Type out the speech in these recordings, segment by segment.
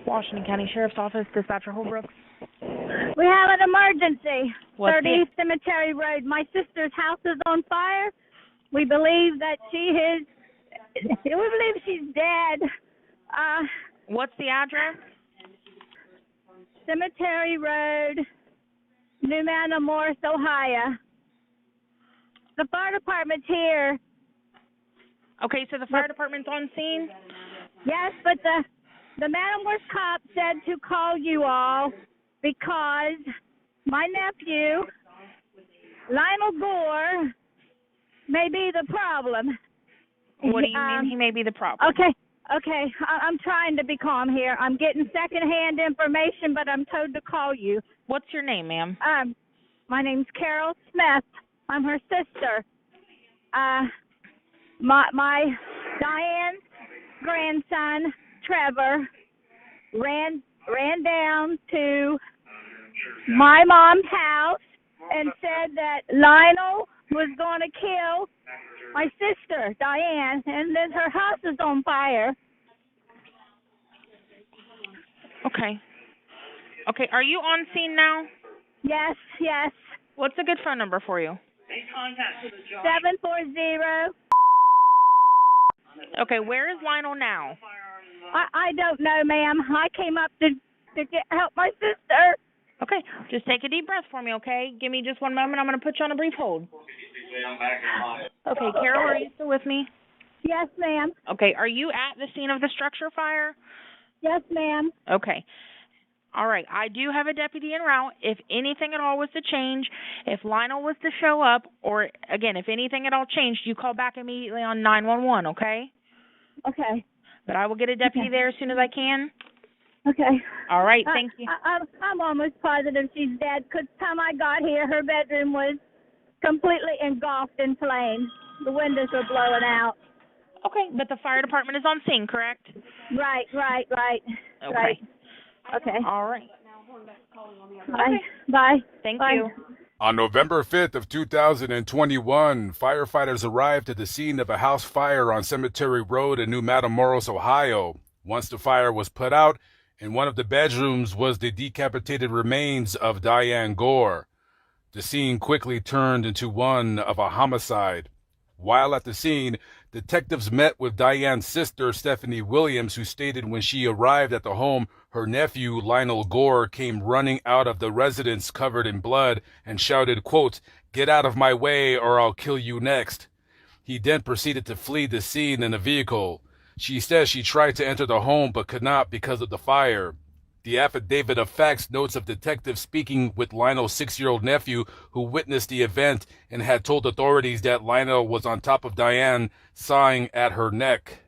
Washington County Sheriff's Office, Dispatcher Holbrook. We have an emergency. What's 30 Cemetery Road. My sister's house is on fire. We believe that we believe she's dead. What's the address? Cemetery Road, New Matamoras, Ohio. The fire department's here. Okay, so the fire department's on scene? Yes, but the Matamoras cop said to call you all because my nephew, Lionel Gore, may be the problem. What do you mean he may be the problem? Okay, I'm trying to be calm here. I'm getting secondhand information, but I'm told to call you. What's your name, ma'am? My name's Carol Smith. I'm her sister. My Diane's grandson, Trevor, ran down to my mom's house and said that Lionel was going to kill my sister, Diane, and then her house is on fire. Okay, are you on scene now? Yes. What's a good phone number for you? 740. Okay, where is Lionel now? I don't know, ma'am. I came up to help my sister. Okay, just take a deep breath for me, okay? Give me just one moment. I'm going to put you on a brief hold. Okay, Carol, are you still with me? Yes, ma'am. Okay, are you at the scene of the structure fire? Yes, ma'am. Okay. All right, I do have a deputy en route. If anything at all was to change, if Lionel was to show up, or, again, if anything at all changed, you call back immediately on 911, okay? Okay. But I will get a deputy there as soon as I can. Okay. All right, thank you. I'm almost positive she's dead because the time I got here, her bedroom was completely engulfed in flames. The windows were blowing out. Okay, but the fire department is on scene, correct? Right. Okay. Right. Okay. All right. Bye. Thank Bye. you. On November 5th of 2021, firefighters arrived at the scene of a house fire on Cemetery Road in New Matamoras, Ohio. Once the fire was put out, in one of the bedrooms was the decapitated remains of Diane Gore. The scene quickly turned into one of a homicide. While at the scene, detectives met with Diane's sister, Stephanie Williams, who stated when she arrived at the home, her nephew, Lionel Gore, came running out of the residence covered in blood and shouted, quote, "Get out of my way or I'll kill you next." He then proceeded to flee the scene in a vehicle. She says she tried to enter the home but could not because of the fire. The affidavit of facts notes of detectives speaking with Lionel's 6-year-old nephew who witnessed the event and had told authorities that Lionel was on top of Diane, sawing at her neck.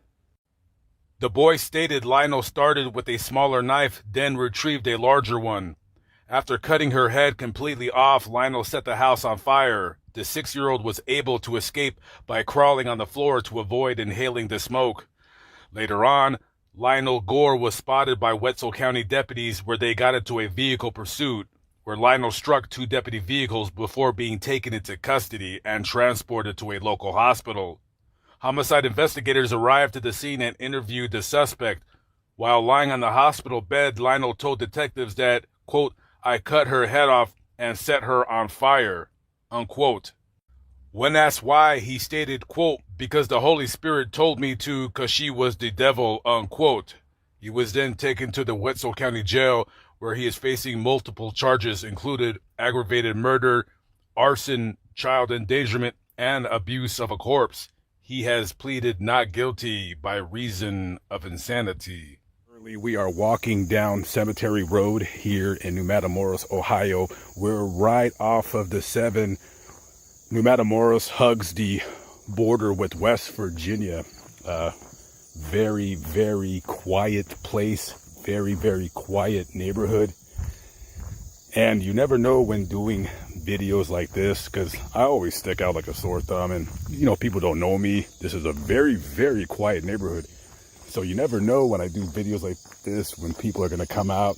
The boy stated Lionel started with a smaller knife, then retrieved a larger one. After cutting her head completely off, Lionel set the house on fire. The 6-year-old was able to escape by crawling on the floor to avoid inhaling the smoke. Later on, Lionel Gore was spotted by Wetzel County deputies where they got into a vehicle pursuit, where Lionel struck 2 deputy vehicles before being taken into custody and transported to a local hospital. Homicide investigators arrived at the scene and interviewed the suspect. While lying on the hospital bed, Lionel told detectives that, quote, "I cut her head off and set her on fire," unquote. When asked why, he stated, quote, "Because the Holy Spirit told me to, 'cause she was the devil," unquote. He was then taken to the Wetzel County Jail, where he is facing multiple charges, included aggravated murder, arson, child endangerment, and abuse of a corpse. He has pleaded not guilty by reason of insanity. We are walking down Cemetery Road here in New Matamoras, Ohio. We're right off of the 7. New Matamoras hugs the border with West Virginia. Very, very quiet place. Very, very quiet neighborhood. And you never know when doing videos like this, because I always stick out like a sore thumb. And, people don't know me. This is a very, very quiet neighborhood. So you never know when I do videos like this, when people are going to come out,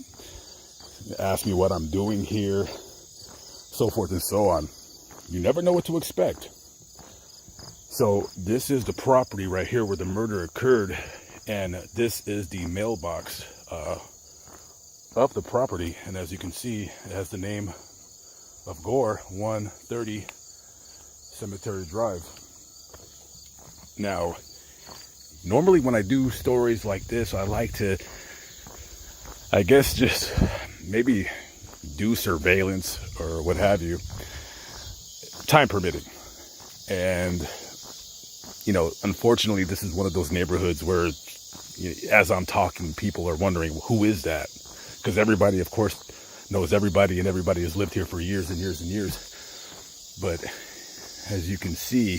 ask me what I'm doing here, so forth and so on. You never know what to expect. So this is the property right here where the murder occurred, and this is the mailbox. of the property. And as you can see, it has the name of Gore, 130 Cemetery Drive. Now, normally when I do stories like this, I like to, I guess, just maybe do surveillance or what have you, time permitting. And, you know, unfortunately, this is one of those neighborhoods where, as I'm talking, people are wondering, who is that? Because everybody, of course, knows everybody, and everybody has lived here for years and years and years. But as you can see,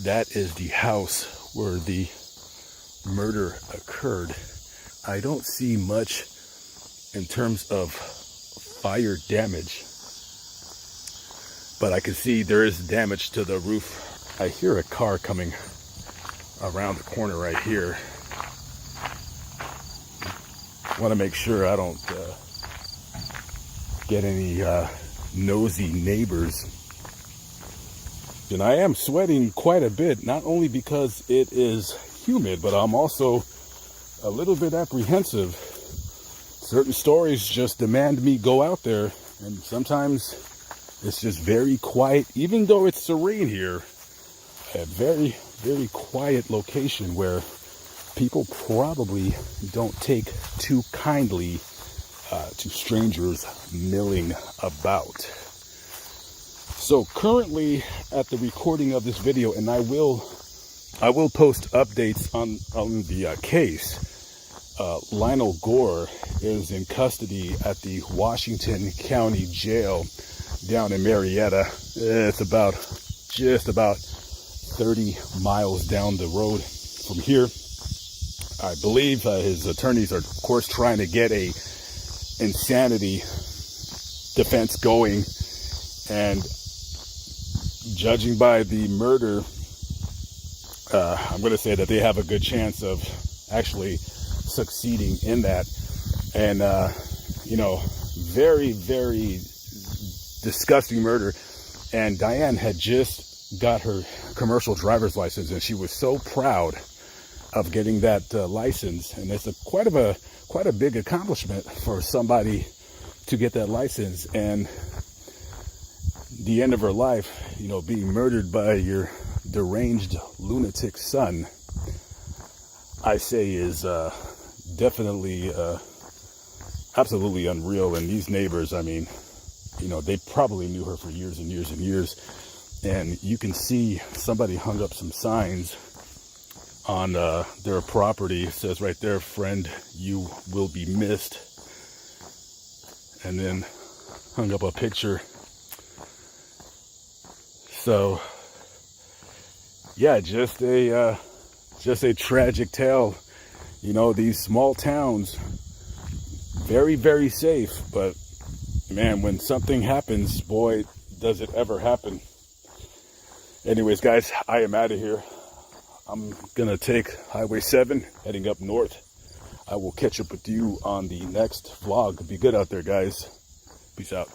that is the house where the murder occurred. I don't see much in terms of fire damage, but I can see there is damage to the roof. I hear a car coming around the corner right here. I want to make sure I don't get any nosy neighbors. And I am sweating quite a bit, not only because it is humid, but I'm also a little bit apprehensive. Certain stories just demand me go out there, and sometimes it's just very quiet, even though it's serene here. A very, very quiet location where people probably don't take too kindly to strangers milling about. So currently at the recording of this video, and I will post updates on the case. Lionel Gore is in custody at the Washington County Jail down in Marietta. It's just about 30 miles down the road from here. I believe his attorneys are, of course, trying to get a insanity defense going, and judging by the murder, I'm going to say that they have a good chance of actually succeeding in that. And you know, very, very disgusting murder. And Diane had just got her commercial driver's license, and she was so proud of getting that license. And it's quite a big accomplishment for somebody to get that license. And the end of her life, you know, being murdered by your deranged lunatic son, I say is definitely absolutely unreal. And these neighbors, I mean, you know, they probably knew her for years and years and years. And you can see somebody hung up some signs on their property. It says right there, "Friend, you will be missed." And then hung up a picture. So yeah, just a tragic tale. You know, these small towns, very, very safe, but man, when something happens, boy, does it ever happen. Anyways, guys, I am out of here. I'm gonna take Highway 7 heading up north. I will catch up with you on the next vlog. Be good out there, guys. Peace out.